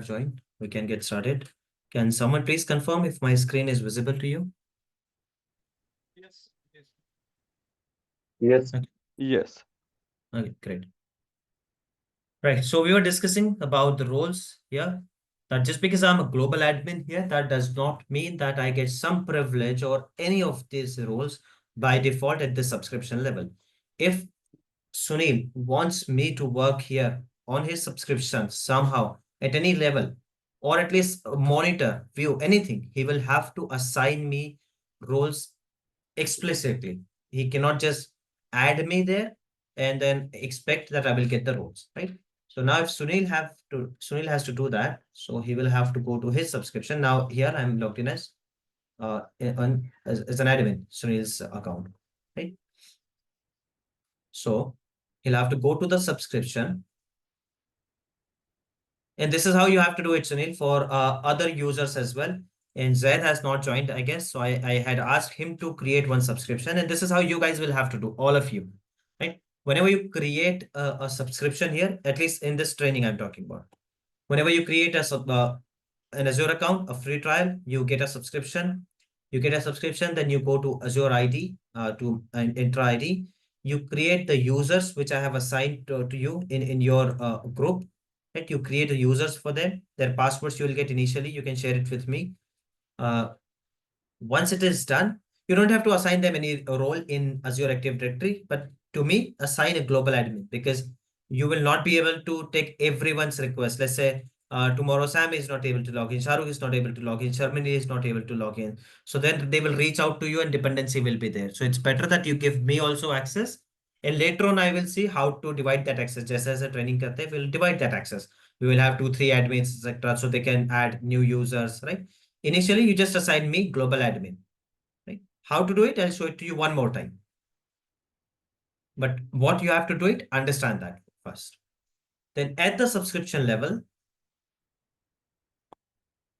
Joined. We can get started. Can someone please confirm if my screen is visible to you? Yes. Yes. Okay. Yes. Okay, great. Right. So we were discussing about the roles here. That just because I'm a global admin here, that does not mean that I get some privilege or any of these roles by default at the subscription level. If Sunil wants me to work here on his subscription somehow at any level, or at least monitor, view anything, he will have to assign me roles explicitly. He cannot just add me there and then expect that I will get the roles, right? So now if Sunil has to do that, so he will have to go to his subscription. Now here I'm logged in as as an admin, Sunil's account, right? So he'll have to go to the subscription. And this is how you have to do it, Sunil, for other users as well. And Zaid has not joined, I guess. So I had asked him to create one subscription. And this is how you guys will have to do, all of you, right? Whenever you create a subscription here, at least in this training I'm talking about, whenever you create an Azure account, a free trial, you get a subscription. You get a subscription, then you go to Azure ID, to an Entra ID. You create the users, which I have assigned to you in your group. Right? You create the users for them. Their passwords you will get initially. You can share it with me. Once it is done, you don't have to assign them any role in Azure Active Directory, but to me, assign a global admin, because you will not be able to take everyone's request. Let's say tomorrow Sam is not able to log in, Shahrukh is not able to log in, Sharmini is not able to log in. So then they will reach out to you and dependency will be there. So it's better that you give me also access. And later on, I will see how to divide that access. Just as a training karte, we'll divide that access. We will have 2-3 admins, etc. So they can add new users, right? Initially, you just assign me global admin, right? How to do it, I'll show it to you one more time. But what you have to do it, understand that first. Then at the subscription level,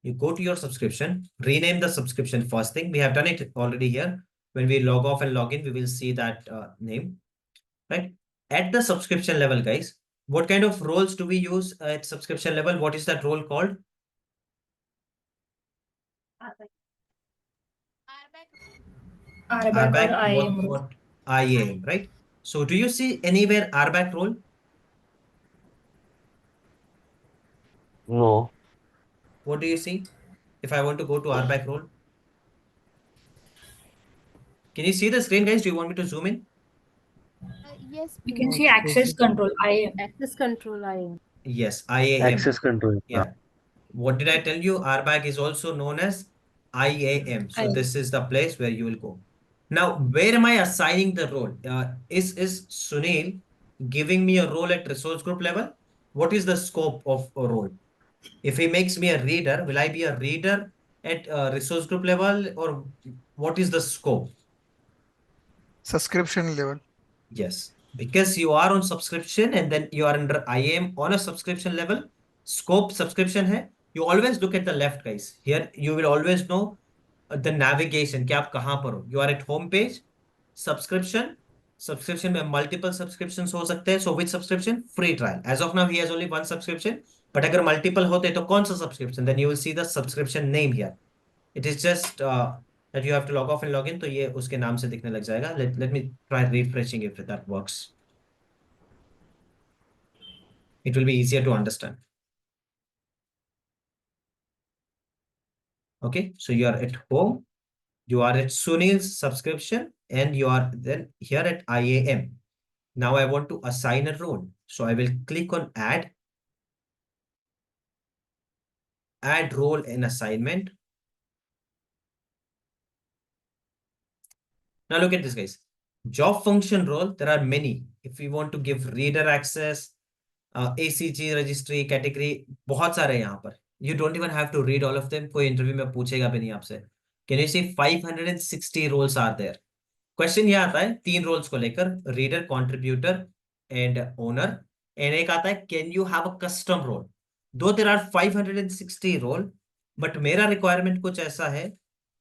you go to your subscription, rename the subscription first thing. We have done it already here. When we log off and log in, we will see that name, right? At the subscription level, guys, what kind of roles do we use at subscription level? What is that role called? RBAC, or IAM role. what IAM, right? So do you see anywhere RBAC role? No. What do you see if I want to go to RBAC role? Can you see the screen, guys? Do you want me to zoom in? Yes, You can please. see access control, IAM. Access control IAM. Yes, IAM. Access control. Yeah. What did I tell you? RBAC is also known as IAM. So IAM. this is the place where you will go. Now, where am I assigning the role? Is Sunil giving me a role at resource group level? What is the scope of a role? If he makes me a reader, will I be a reader at resource group level, or what is the scope? Subscription level. Yes, because you are on subscription and then you are under IAM on a subscription level, scope subscription hai. You always look at the left, guys. Here you will always know the navigation कि आप कहाँ पर हो. You are at home page, subscription. Subscription में multiple subscriptions हो सकते हैं. So which subscription? Free trial. As of now, he has only one subscription. But अगर multiple होते तो कौन सा subscription? Then you will see the subscription name here. It is just that you have to log off and log in. तो ये उसके नाम से दिखने लग जाएगा. Let me try refreshing if that works. It will be easier to understand. Okay, so you are at home. You are at Sunil's subscription and you are then here at IAM. Now I want to assign a role. So I will click on add role and assignment. Now look at this, guys. Job function role, there are many. If we want to give reader access, ACG registry category, बहुत सारे हैं यहाँ पर. You don't even have to read all of them. कोई interview में पूछेगा भी नहीं आपसे. Can you see 560 roles are there? Question ये आता है 3 रोल्स को लेकर, reader, contributor and owner. And एक आता है can you have a custom role. दो देयर आर 560 रोल, बट मेरा रिक्वायरमेंट कुछ ऐसा है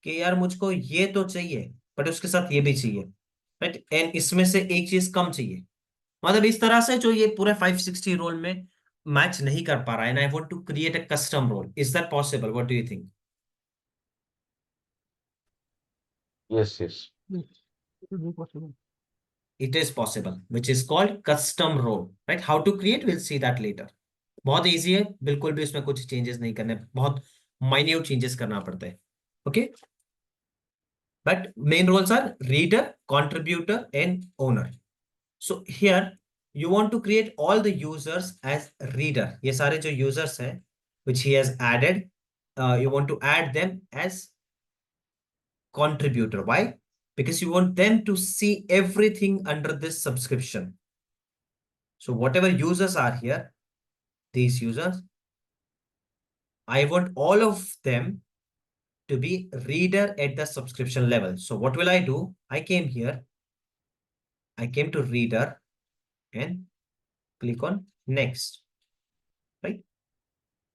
कि यार मुझको ये तो चाहिए बट उसके साथ ये भी चाहिए, राइट? एंड इसमें से एक चीज कम चाहिए. मतलब इस तरह से जो ये पूरे 560 रोल में मैच नहीं कर पा रहा है, and I want to create a custom role. Is that possible? What do you think? Yes, yes. It is possible, which is called custom role, right? How to create, we'll see that later. बहुत easy है, बिल्कुल भी इसमें कुछ changes नहीं करने, बहुत minute changes करना पड़ता है. Okay, but main roles are reader, contributor and owner. So here you want to create all the users as reader. ये सारे जो users हैं which he has added, you want to add them as contributor. Why? Because you want them to see everything under this subscription. So whatever users are here, these users, I want all of them to be reader at the subscription level. So what will I do? I came here, I came to reader and click on next, right?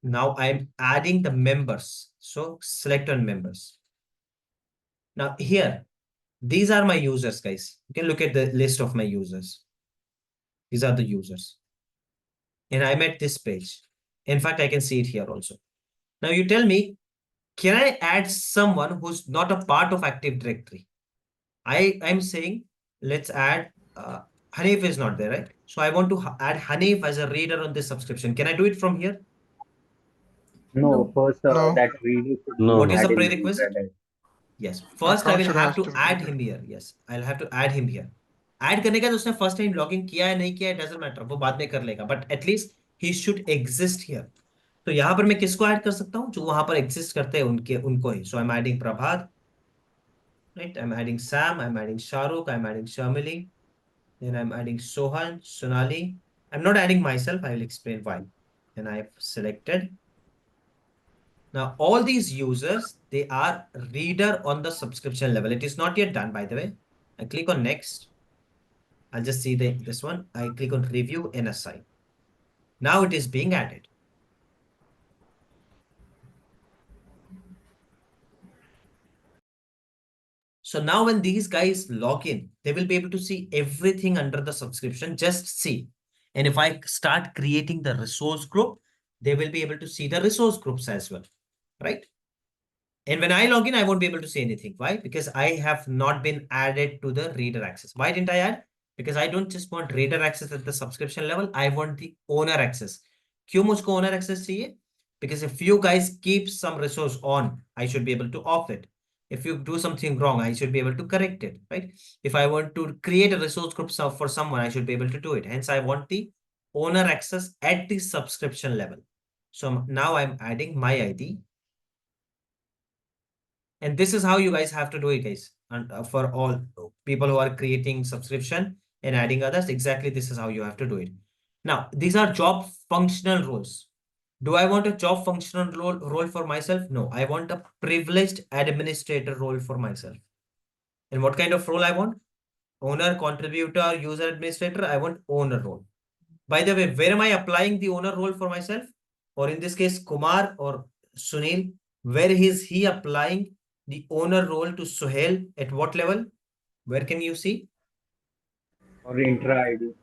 Now I'm adding the members. So select on members. Now here, these are my users, guys. You can look at the list of my users. These are the users. And I'm at this page. In fact, I can see it here also. Now you tell me, can I add someone who's not a part of Active Directory? I'm saying let's add Hanif is not there, right? So I want to add Hanif as a reader on this subscription. Can I do it from here? No, first No. that reader should No, be What no. is the added in the prerequisite? intranet. Yes. First, I will Account should have have to to be add him created. here. Yes, I'll have to add him here. Add करने का तो उसने first time login किया है नहीं किया है doesn't matter, वो बाद में कर लेगा, but at least he should exist here. तो यहाँ पर मैं किसको ऐड कर सकता हूँ? जो वहां पर एग्जिस्ट करते हैं उनके उनको ही. So I am adding Prabhat, right? I am adding Sam, I am adding Shahrukh, I am adding Sharmili, then I'm adding Sohan, Sonali. I'm not adding myself. I will explain why. And I've selected. Now, all these users, they are reader on the subscription level. It is not yet done, by the way. I click on next. I'll just see this one. I click on review and assign. Now it is being added. So now when these guys log in, they will be able to see everything under the subscription. Just see. And if I start creating the resource group, they will be able to see the resource groups as well, right? And when I log in, I won't be able to see anything. Why? Because I have not been added to the reader access. Why didn't I add? Because I don't just want reader access at the subscription level. I want the owner access. क्यों मुझको owner access चाहिए? Because if you guys keep some resource on, I should be able to off it. If you do something wrong, I should be able to correct it, right? If I want to create a resource group for someone, I should be able to do it. Hence, I want the owner access at the subscription level. So now I'm adding my ID. And this is how you guys have to do it, guys. And for all people who are creating subscription and adding others, exactly this is how you have to do it. Now, these are job functional roles. Do I want a job functional role for myself? No, I want a privileged administrator role for myself. And what kind of role I want? Owner, contributor, user administrator. I want owner role. By the way, where am I applying the owner role for myself? Or in this case, Kumar or Sunil, where is he applying the owner role to Suhail? At what level? Where can you see? Or Intra ID.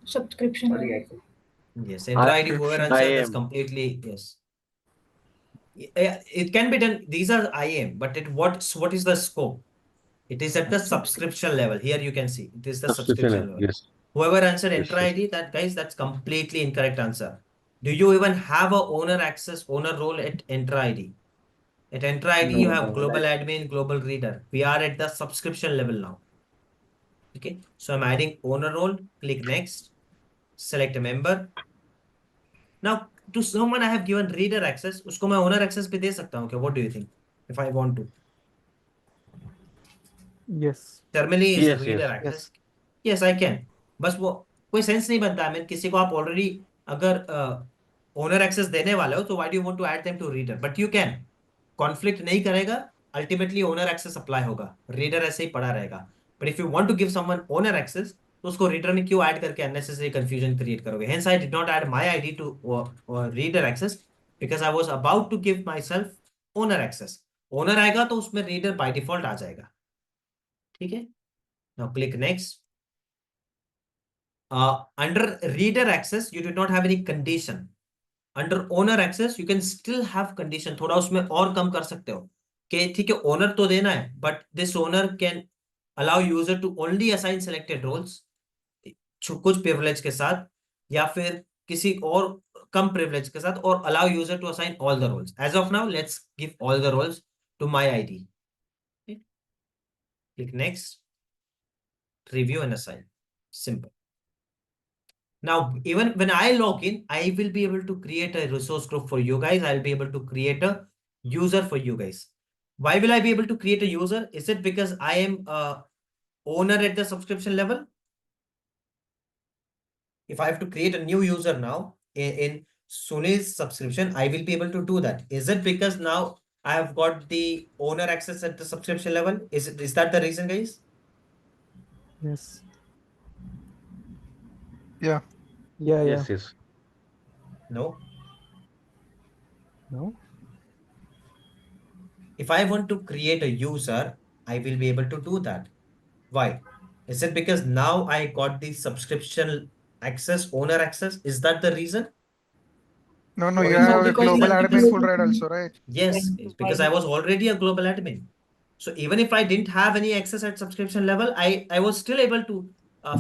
Subscription. Sorry, access. Yes, Entra ID, whoever answered, that's IAM. completely, yes. Yeah, it can be done. These are IAM, but what is the scope? It is at the subscription level. Here you can see it is the subscription level. Yes. Whoever answered Yes, Entra yes. ID, that guys, that's completely incorrect answer. Do you even have a owner access, owner role at Entra ID? At Entra ID, you No, have no, global that admin, global reader. We are at the subscription level now. Okay, so I'm adding owner role. Click next. Select a member. Now, to someone I have given reader access, उसको मैं owner access भी दे सकता हूँ क्या? What do you think? If I want to. Yes. Terminally is Yes, reader yes. access. Yes, I can. बस वो कोई sense नहीं बनता. I mean, किसी को आप ऑलरेडी अगर ओनर एक्सेस देने वाले हो तो why do you want to add them to reader? But you can. Conflict नहीं करेगा. अल्टीमेटली ओनर एक्सेस अप्लाई होगा. रीडर ऐसे ही पड़ा रहेगा. But if you want to give someone owner access तो उसको रीडर में क्यों ऐड करके अननेसेसरी कंफ्यूजन क्रिएट करोगे? Hence I did not add my ID to reader access because I was about to give myself owner access. Owner आएगा तो उसमें reader by default आ जाएगा. ठीक है. Now click next. Under reader access, you do not have any condition. Under owner access, you can still have condition. थोड़ा उसमें और कम कर सकते हो कि ठीक है owner तो देना है, but this owner can allow user to only assign selected roles कुछ privilege के साथ या फिर किसी और कम privilege के साथ और allow user to assign all the roles. As of now, let's give all the roles to my ID. Okay. Click next, review and assign. Simple. Now, even when I log in, I will be able to create a resource group for you guys. I'll be able to create a user for you guys. Why will I be able to create a user? Is it because I am a owner at the subscription level? If I have to create a new user now in Sunil's subscription, I will be able to do that. Is it because now I have got the owner access at the subscription level? Is that the reason, guys? Yes. Yeah. Yeah. Yes, yes. No. No. If I want to create a user, I will be able to do that. Why? Is it because now I got the subscription access, owner access? Is that the reason? No, Or you is it have a because global that- admin full right also, right? Yes, it's because I was already a global admin. So even if I didn't have any access at subscription level, I was still able to,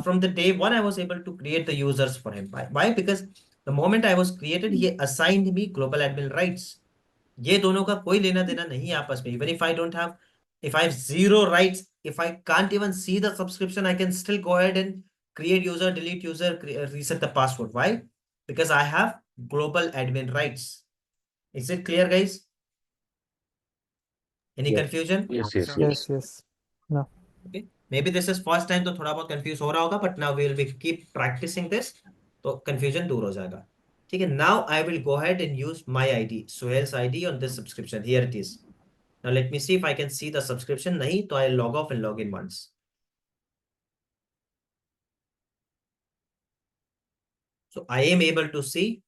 from the day one, I was able to create the users for him. Why? Because the moment I was created, he assigned me global admin rights. ये दोनों का कोई लेना देना नहीं है आपस में. Even if I don't have, if I have zero rights, if I can't even see the subscription, I can still go ahead and create user, delete user, reset the password. Why? Because I have global admin rights. Is it clear, guys? Any Yes. confusion? Yes, yes, Yeah. yes. Yes. No. Okay. Maybe this is first time तो थोड़ा बहुत confuse हो रहा होगा, but now we will be keep practicing this, तो confusion दूर हो जाएगा. ठीक है. Now I will go ahead and use my ID, Suhail's ID on this subscription. Here it is. Now let me see if I can see the subscription. नहीं तो I'll log off and log in once. So I am able to see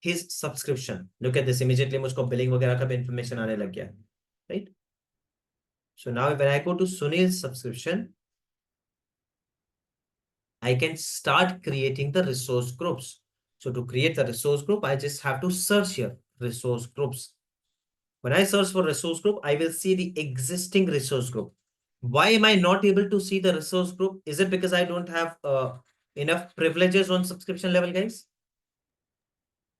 his subscription. Look at this. Immediately मुझको billing वगैरह का भी information आने लग गया, right? So now when I go to Sunil's subscription, I can start creating the resource groups. So to create the resource group, I just have to search here, resource groups. When I search for resource group, I will see the existing resource group. Why am I not able to see the resource group? Is it because I don't have enough privileges on subscription level, guys?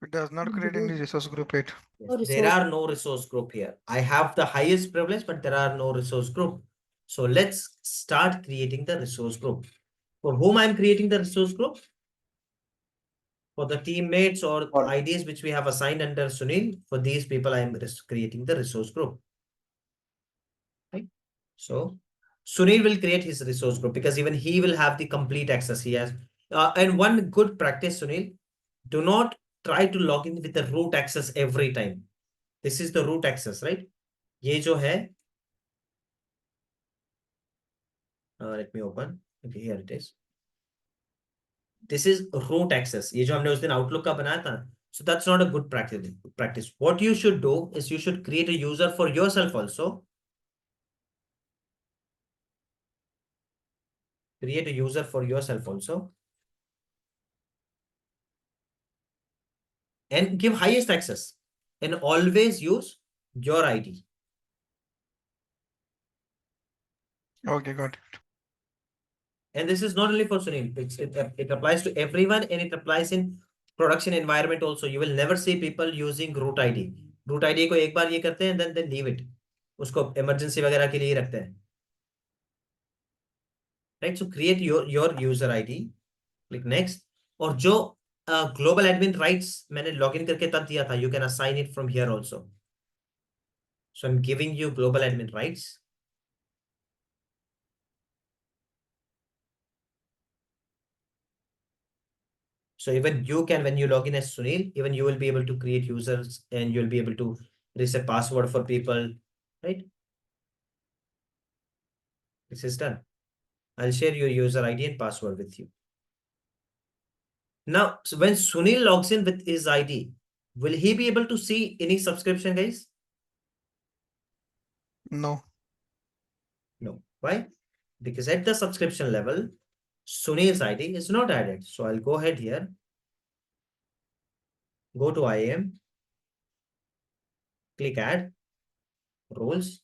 It does not create any resource group yet. Yes, there are no resource group here. I have the highest privilege, but there are no resource group. So let's start creating the resource group. For whom I'm creating the resource group? For the teammates or IDs which we have assigned under Sunil, for these people, I am creating the resource group. Right? So Sunil will create his resource group because even he will have the complete access he has. And one good practice, Sunil, do not try to log in with the root access every time. This is the root access, right? ये जो है, let me open. Okay, here it is. This is root access. ये जो हमने उस दिन Outlook का बनाया था. So that's not a good practice. What you should do is you should create a user for yourself also. Create a user for yourself also. And give highest access. And always use your ID. Okay, got it. And this is not only for Sunil. It applies to everyone and it applies in production environment also. You will never see people using root ID. Root ID को एक बार ये करते हैं then they leave it. उसको emergency वगैरह के लिए ही रखते हैं. Right? So create your user ID. Click next. और जो global admin rights मैंने login करके तब दिया था, you can assign it from here also. So I'm giving you global admin rights. So even you can, when you log in as Sunil, even you will be able to create users and you'll be able to reset password for people, right? This is done. I'll share your user ID and password with you. Now, so when Sunil logs in with his ID, will he be able to see any subscription, guys? No. No. Why? Because at the subscription level, Sunil's ID is not added. So I'll go ahead here. Go to IAM. Click add roles.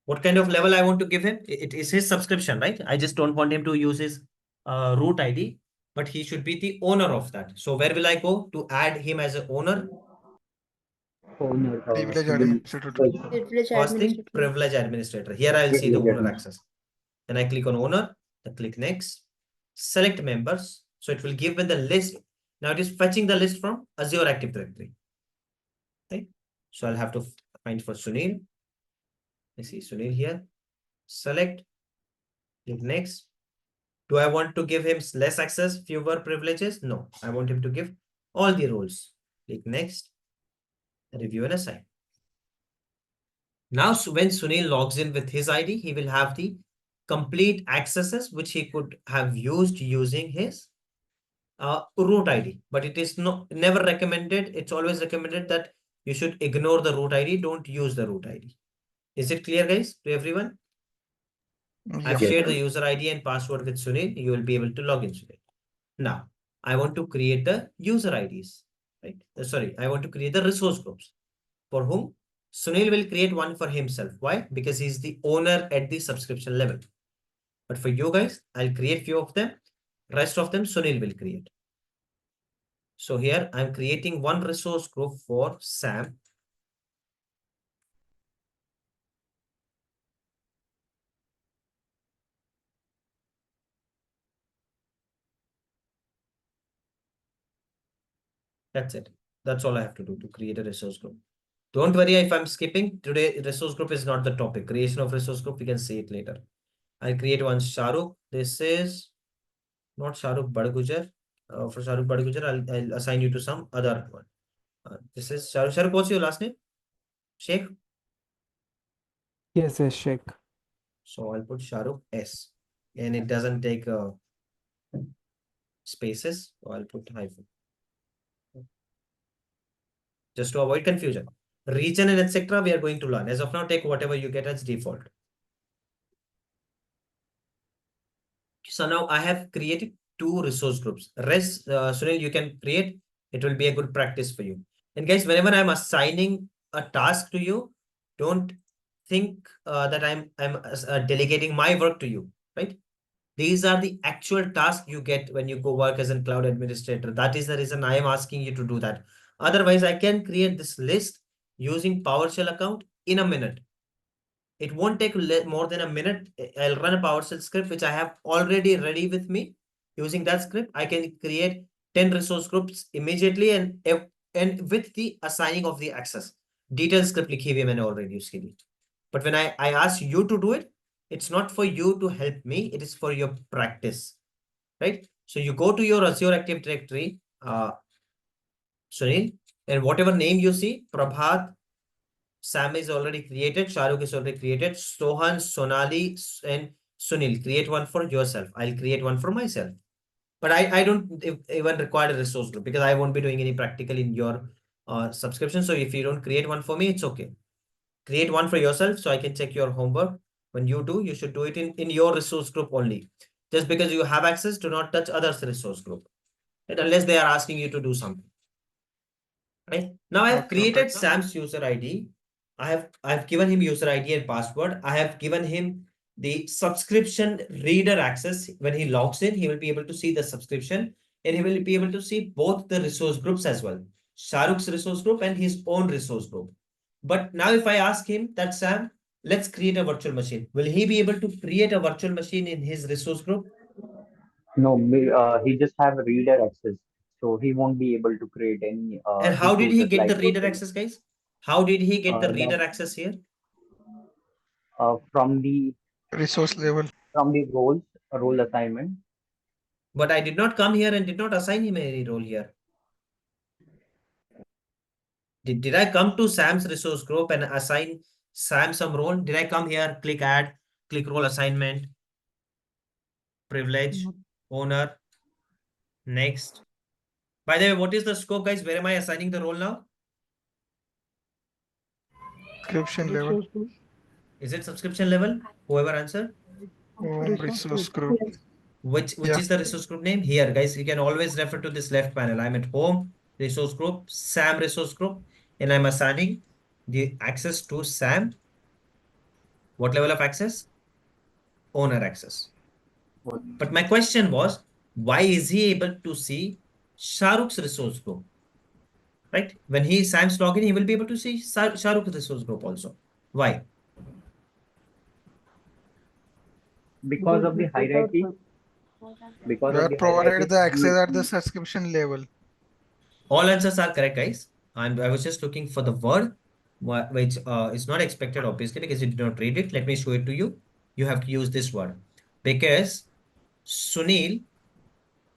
What kind of level I want to give him? It is his subscription, right? I just don't want him to use his root ID, but he should be the owner of that. So where will I go to add him as an owner? Owner. Privilege will- administrator. Privilege First thing, administrator. privilege administrator. Here I will see the Privilege owner access. Then I click on owner, then click next, select members. So it will give me the list. Now it is fetching the list from Azure Active Directory. Okay. So I'll have to find for Sunil. I see Sunil here. Select, click next. Do I want to give him less access, fewer privileges? No, I want him to give all the roles. Click next, review and assign. Now, when Sunil logs in with his ID, he will have the complete accesses which he could have used using his root ID. But it is never recommended. It's always recommended that you should ignore the root ID. Don't use the root ID. Is it clear, guys, to everyone? I've Yeah. shared the user ID and password with Sunil. You will be able to log in Sunil. Now, I want to create the user IDs, right? Sorry, I want to create the resource groups for whom Sunil will create one for himself. Why? Because he's the owner at the subscription level. But for you guys, I'll create few of them. Rest of them Sunil will create. So here I'm creating one resource group for Sam. That's it. That's all I have to do to create a resource group. Don't worry if I'm skipping. Today, resource group is not the topic. Creation of resource group, we can see it later. I'll create one Shahrukh. This is not Shahrukh Badgujar. For Shahrukh Badgujar, I'll assign you to some other one. This is Shahrukh. Shahrukh, what's your last name? Sheikh? Yes, yes, Sheikh. So I'll put Shahrukh S. And it doesn't take spaces. So I'll put hyphen. Just to avoid confusion. Region and etc. we are going to learn. As of now, take whatever you get as default. So now I have created two resource groups. Rest, Sunil, you can create. It will be a good practice for you. And guys, whenever I'm assigning a task to you, don't think that I'm delegating my work to you, right? These are the actual tasks you get when you go work as a cloud administrator. That is the reason I am asking you to do that. Otherwise, I can create this list using PowerShell account in a minute. It won't take more than a minute. I'll run a PowerShell script, which I have already ready with me. Using that script, I can create 10 resource groups immediately and with the assigning of the access. Detailed script likhi हुई है मैंने already उसके लिए. But when I ask you to do it, it's not for you to help me. It is for your practice, right? So you go to your Azure Active Directory, Sunil, and whatever name you see, Prabhat, Sam is already created, Shahrukh is already created, Sohan, Sonali, and Sunil. Create one for yourself. I'll create one for myself. But I don't even require a resource group because I won't be doing any practical in your subscription. So if you don't create one for me, it's okay. Create one for yourself so I can check your homework. When you do, you should do it in your resource group only. Just because you have access, do not touch others' resource group. Right? Unless they are asking you to do something. Right? Now I have created Sam's user ID. I've given him user ID and password. I have given him the subscription reader access. When he logs in, he will be able to see the subscription and he will be able to see both the resource groups as well. Shahrukh's resource group and his own resource group. But now if I ask him that, Sam, let's create a virtual machine. Will he be able to create a virtual machine in his resource group? No, he just have a reader access, so he won't be able to create any And how did he resources get the like reader access, guys? How did he get the reader that access here? from the Resource level. role assignment. But I did not come here and did not assign him any role here. Did I come to Sam's resource group and assign Sam some role? Did I come here, click add, click role assignment, privilege, owner, next? By the way, what is the scope, guys? Where am I assigning the role now? Subscription level. Is it subscription level? Whoever answered? Resource group. Which Yeah. is the resource group name? Here, guys, you can always refer to this left panel. I'm at home, resource group, SAM resource group, and I'm assigning the access to SAM. What level of access? Owner access. But my question was, why is he able to see Shahruk's resource group? Right? When he SAM's login, he will be able to see Shahruk's resource group also. Why? Because of the hierarchy. Because We of are the provided the access hierarchy. at the subscription level. All answers are correct, guys. I was just looking for the word which is not expected, obviously, because you did not read it. Let me show it to you. You have to use this word because Sunil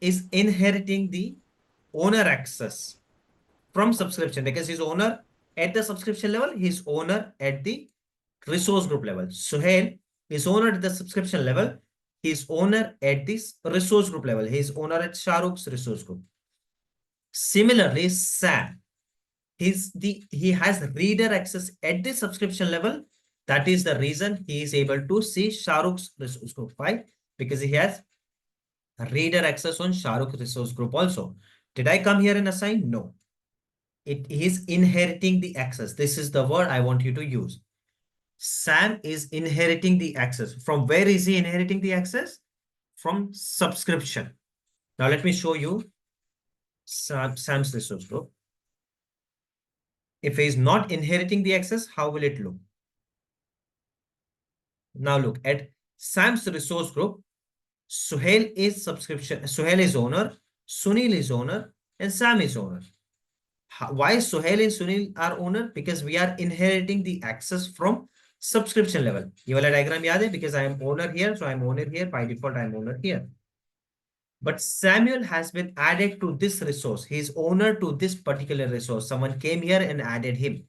is inheriting the owner access from subscription because he's owner at the subscription level, he's owner at the resource group level. Suhail is owner at the subscription level, he's owner at this resource group level, he's owner at Shahruk's resource group. Similarly, Sam, he has reader access at the subscription level. That is the reason he is able to see Shahruk's resource group. Why? Because he has reader access on Shahrukh resource group also. Did I come here and assign? No. It is inheriting the access. This is the word I want you to use. Sam is inheriting the access. From where is he inheriting the access? From subscription. Now let me show you Sam's resource group. If he is not inheriting the access, how will it look? Now look at Sam's resource group. Suhail is subscription. Suhail is owner. Sunil is owner. And Sam is owner. Why Suhail and Sunil are owner? Because we are inheriting the access from subscription level. ये वाला diagram याद है? Because I am owner here, so I am owner here. By default, I am owner here. But Samuel has been added to this resource. He is owner to this particular resource. Someone came here and added him,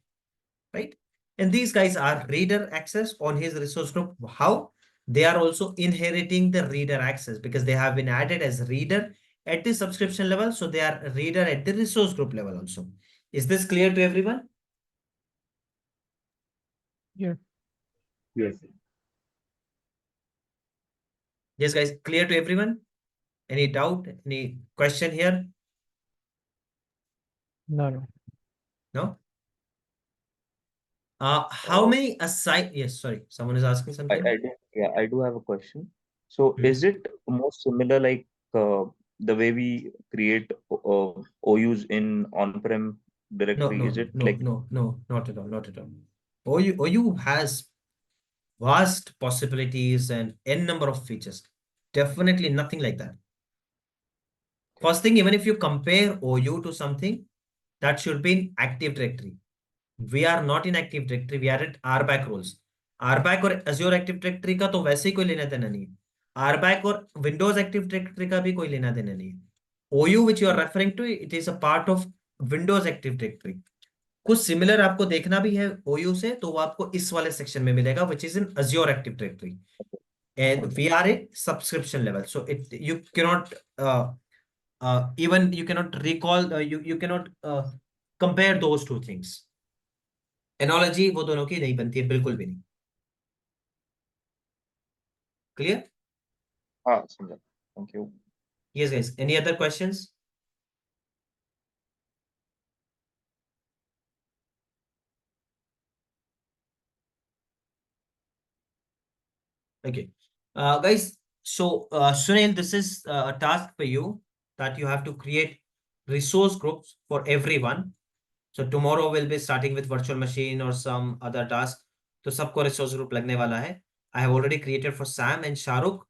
right? And these guys are reader access on his resource group. How? They are also inheriting the reader access because they have been added as reader at the subscription level. So they are reader at the resource group level also. Is this clear to everyone? Yeah. Yes. Yes, guys, clear to everyone? Any doubt? Any question here? No, no. No? How many aside? Yes, sorry, someone is asking something. I do have a question. So Hmm. is it more similar like the way we create OUs in on-prem No, directory? no, Is it no, like no, not at all, not at all. OU has vast possibilities and n number of features. Definitely nothing like that. First thing, even if you compare OU to something, that should be in Active Directory. We are not in Active Directory, we are at RBAC roles. RBAC और Azure Active Directory का तो वैसे ही कोई लेना देना नहीं है. RBAC और Windows Active Directory का भी कोई लेना देना नहीं है. OU which you are referring to, it is a part of Windows Active Directory. कुछ सिमिलर आपको देखना भी है OU से तो वो आपको इस वाले सेक्शन में मिलेगा which is in Azure Active Directory. And we are at subscription level. So you cannot even you cannot recall you cannot compare those two things. Analogy वो दोनों की नहीं बनती है बिल्कुल भी नहीं. Clear? समझा. Thank you. Yes, guys. Any other questions? Okay. Guys, so Sunil, this is a task for you that you have to create resource groups for everyone. So tomorrow we'll be starting with virtual machine or some other task. तो सबको resource group लगने वाला है. I have already created for Sam and Shahrukh.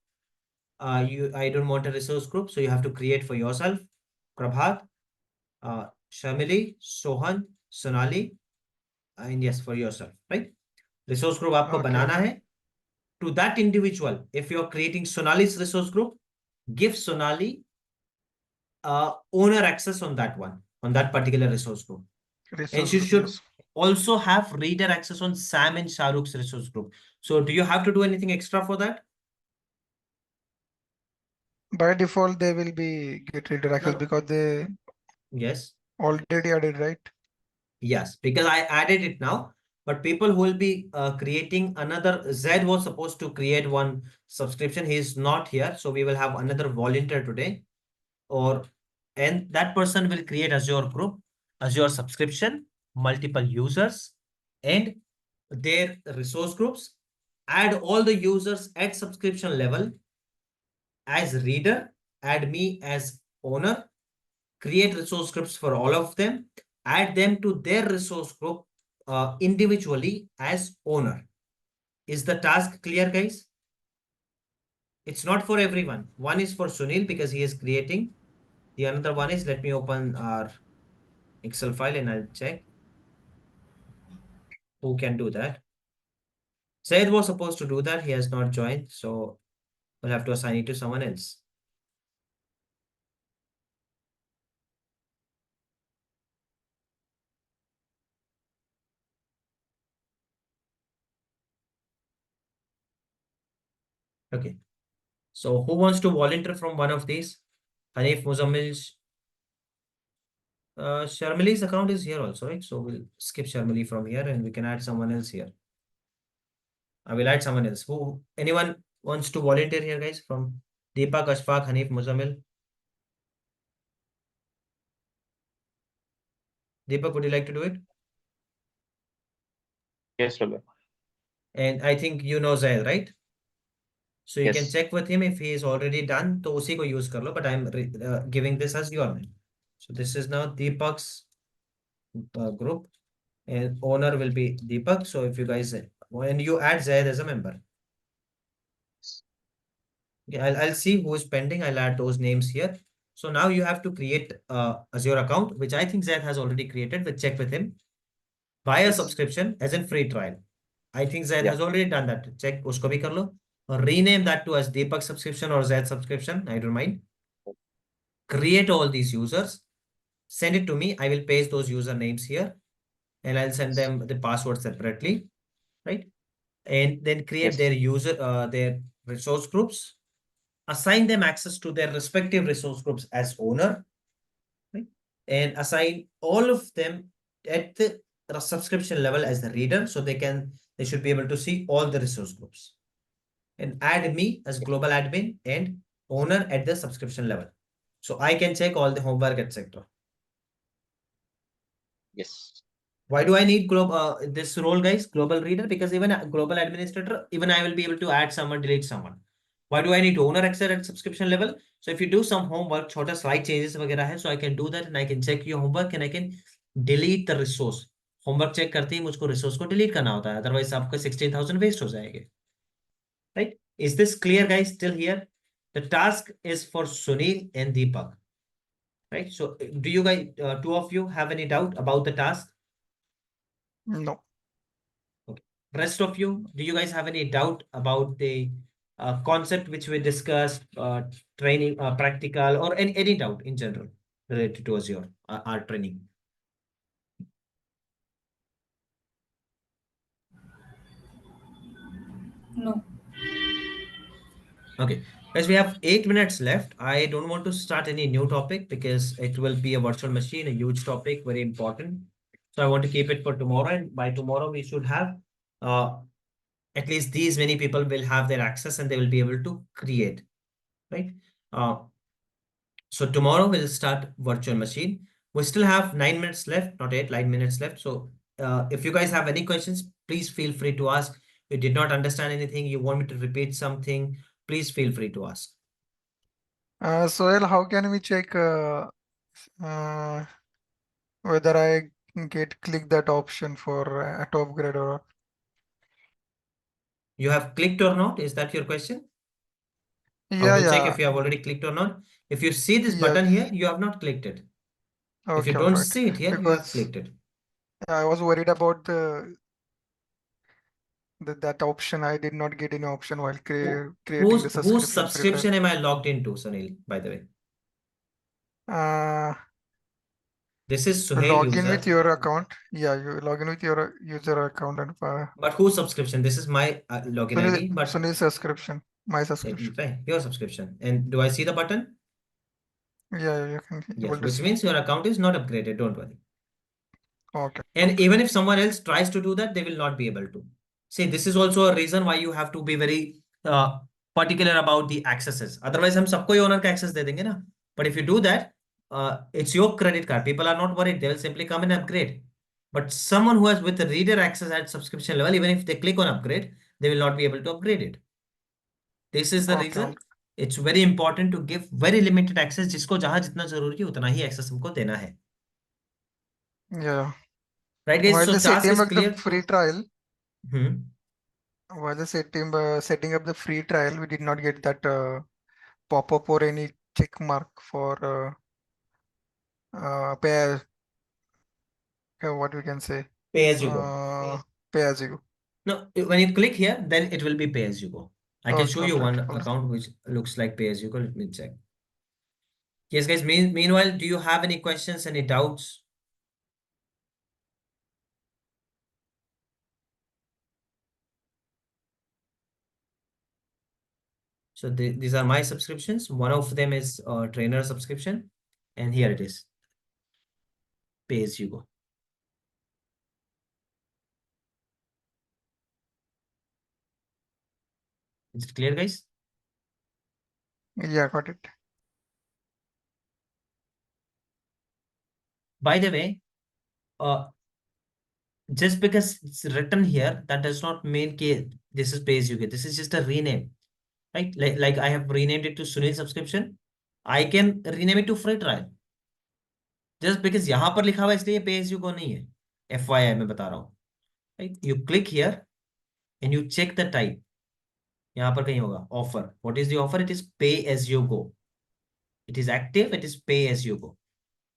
I don't want a resource group, so you have to create for yourself. Prabhat, Shamili, Sohan, Sonali, and yes, for yourself, right? Resource group आपको Okay, बनाना okay. है. To that individual, if you're creating Sonali's resource group, give Sonali owner access on that one, on that particular resource group. And Resource she group, should yes. also have reader access on Sam and Shahrukh's resource group. So do you have to do anything extra for that? By default, they will be get reader access No. because they Yes. already added, right? Yes, because I added it now. but people who will be creating another, Zed was supposed to create one subscription. He is not here. So we will have another volunteer today, and that person will create Azure group, Azure subscription, multiple users, and their resource groups. Add all the users at subscription level as reader, add me as owner, create resource groups for all of them, add them to their resource group individually as owner. Is the task clear, guys? It's not for everyone. One is for Sunil because he is creating. The another one is, let me open our Excel file and I'll check who can do that. Zaid was supposed to do that. He has not joined. So we'll have to assign it to someone else. Okay. So who wants to volunteer from one of these? Hanif, Muzammil, Sharmili's account is here also, right? So we'll skip Sharmili from here and we can add someone else here. I will add someone else. Who? Anyone wants to volunteer here, guys? From Deepak, Ashfaq, Hanif, Muzammil. Deepak, would you like to do it? Yes, Rabbi. And I think you know Zaid, right? So you can Yes. check with him if he is already done. तो उसी को use कर लो. But I'm giving this as your name. So this is now Deepak's group, and owner will be Deepak. So if you guys, when you add Zaid as a member, okay, I'll see who is pending. I'll add those names here. So now you have to create Azure account, which I think Zaid has already created. We'll check with him. Buy a Yes. subscription as in free trial. I think Zaid Yeah. has already done that. Check usko bhi kar lo. Or rename that to as Deepak subscription or Zaid subscription. I don't mind. Create all these users. Send it to me. I will paste those usernames here. And I'll send them the password separately. Right? And then create Yes. their their resource groups. Assign them access to their respective resource groups as owner. Right? And assign all of them at the subscription level as the reader, so they should be able to see all the resource groups. And add me as global admin and owner at the subscription level, so I can check all the homework, etc. Yes. Why do I need this role, guys? Global reader, because even a global administrator, even I will be able to add someone, delete someone. Why do I need owner access at subscription level? So if you do some homework, छोटा slide changes वगैरह है, so I can do that and I can check your homework and I can delete the resource. Homework check करते ही मुझको resource को delete करना होता है, otherwise आपका 16,000 waste हो जाएंगे. Right? Is this clear, guys? Still here? The task is for Sunil and Deepak. Right? So do you guys, two of you, have any doubt about the task? No. Rest of you, do you guys have any doubt about the concept which we discussed, training, practical, or any doubt in general related to Azure, our training? No. Okay, guys, we have 8 minutes left. I don't want to start any new topic because it will be a virtual machine, a huge topic, very important. So I want to keep it for tomorrow, and by tomorrow we should have at least these many people will have their access and they will be able to create, right? So tomorrow we'll start virtual machine. We still have 9 minutes left, not 8, 9 minutes left. So if you guys have any questions, please feel free to ask. You did not understand anything, you want me to repeat something, please feel free to ask. Sohail, how can we check whether I click that option for auto upgrade or not? You have clicked or not? Is that your question? How Yeah, to check yeah. if you have already clicked or not? If you see this Yeah. button here, you have not clicked it. If you Okay, don't alright. see it here, you have Because clicked it. I was worried about that option. I did not get any option while creating the Whose subscription free trial. subscription am I logged into, Sunil, by the way? This is Suhail Log in user. with your account. Yeah, you log in with your user account and But whose subscription? This is my login ID. But Sunil's subscription, my subscription. right, your subscription. And do I see the button? Yeah, you can Yes, able to which see. means your account is not upgraded. Don't worry. Okay. And even if someone else tries to do that, they will not be able to. See, this is also a reason why you have to be very particular about the accesses. Otherwise, हम सबको ही owner का access दे देंगे ना. But if you do that, it's your credit card. People are not worried. They will simply come and upgrade. But someone who has with the reader access at subscription level, even if they click on upgrade, they will not be able to upgrade it. This is the Okay, reason okay. it's very important to give very limited access. जिसको जहां जितना जरूरी है उतना ही access हमको देना है. Yeah. Right, guys? While So just task setting is up the clear. free trial, Hmm. while just setting up the free trial, we did not get that pop-up or any check mark for pay. What we can say? Pay as you go. Pay as you go. No, when you click here, then it will be pay as you go. I can show Okay, you one okay. account which looks like pay as you go. Let me check. Yes, guys. Meanwhile, do you have any questions, any doubts? So these are my subscriptions. One of them is trainer subscription, and here it is. Pay as you go. Is it clear, guys? Yeah, got it. By the way, just because it's written here, that does not mean that this is pay as you go. This is just a rename, right? Like I have renamed it to Sunil subscription. I can rename it to free trial. Just because यहाँ पर लिखा हुआ है इसलिए pay as you go नहीं है. FYI मैं बता रहा हूँ. Right? You click here and you check the type. यहाँ पर कहीं होगा offer. What is the offer? It is pay as you go. It is active. It is pay as you go.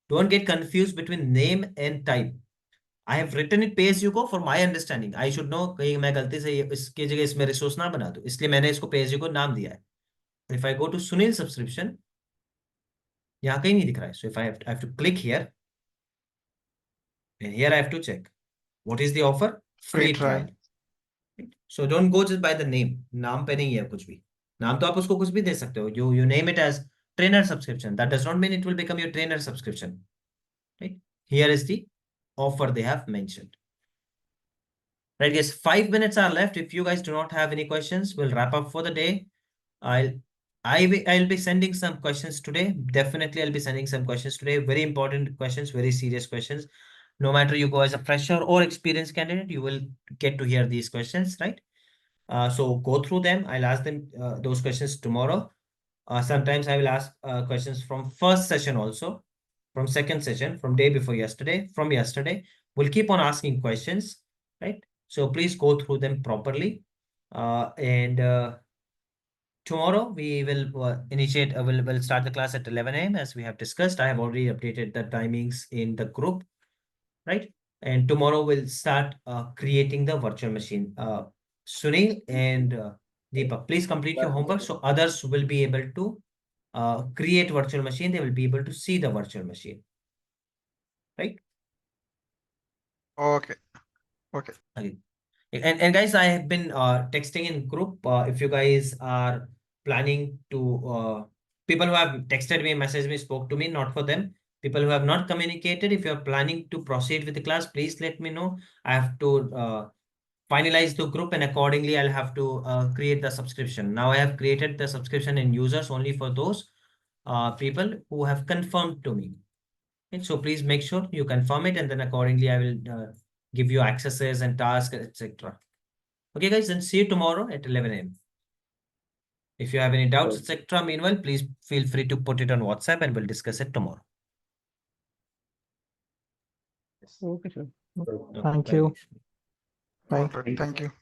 Don't get confused between name and type. I have written it pay as you go for my understanding. I should know कहीं मैं गलती से इसकी जगह इसमें resource ना बना दूं. इसलिए मैंने इसको pay as you go नाम दिया है. If I go to Sunil subscription, यहाँ कहीं नहीं दिख रहा है. So if I have to click here, and here I have to check. What is the offer? Free trial. So don't go just by the name. नाम पे नहीं है कुछ भी. नाम तो आप उसको कुछ भी दे सकते हो. You name it as trainer subscription. That does not mean it will become your trainer subscription. Right? Here is the offer they have mentioned. Right, guys. 5 minutes are left. If you guys do not have any questions, we'll wrap up for the day. I'll be sending some questions today. Definitely, I'll be sending some questions today. Very important questions, very serious questions. No matter you go as a fresher or experienced candidate, you will get to hear these questions, right? So go through them. I'll ask them those questions tomorrow. Sometimes I will ask questions from first session also, from second session, from day before yesterday, from yesterday. We'll keep on asking questions, right? So please go through them properly. Tomorrow we will initiate, we'll start the class at 11 a.m. as we have discussed. I have already updated the timings in the group, right? And tomorrow we'll start creating the virtual machine. Sunil and Deepak, please complete your homework so others will be able to create virtual machine. They will be able to see the virtual machine, right? Okay. Okay. And guys, I have been texting in group. If you guys are planning to, people who have texted me, messaged me, spoke to me, not for them. People who have not communicated, if you are planning to proceed with the class, please let me know. I have to finalize the group and accordingly I'll have to create the subscription. Now I have created the subscription in users only for those people who have confirmed to me. And so please make sure you confirm it and then accordingly I will give you accesses and tasks, etc. Okay, guys, and see you tomorrow at 11 a.m. If you have any doubts, etc., meanwhile, please feel free to put it on WhatsApp and we'll discuss it tomorrow. Okay, sir. Okay, Thank bye, you. guys. Bye. Alright, thank you.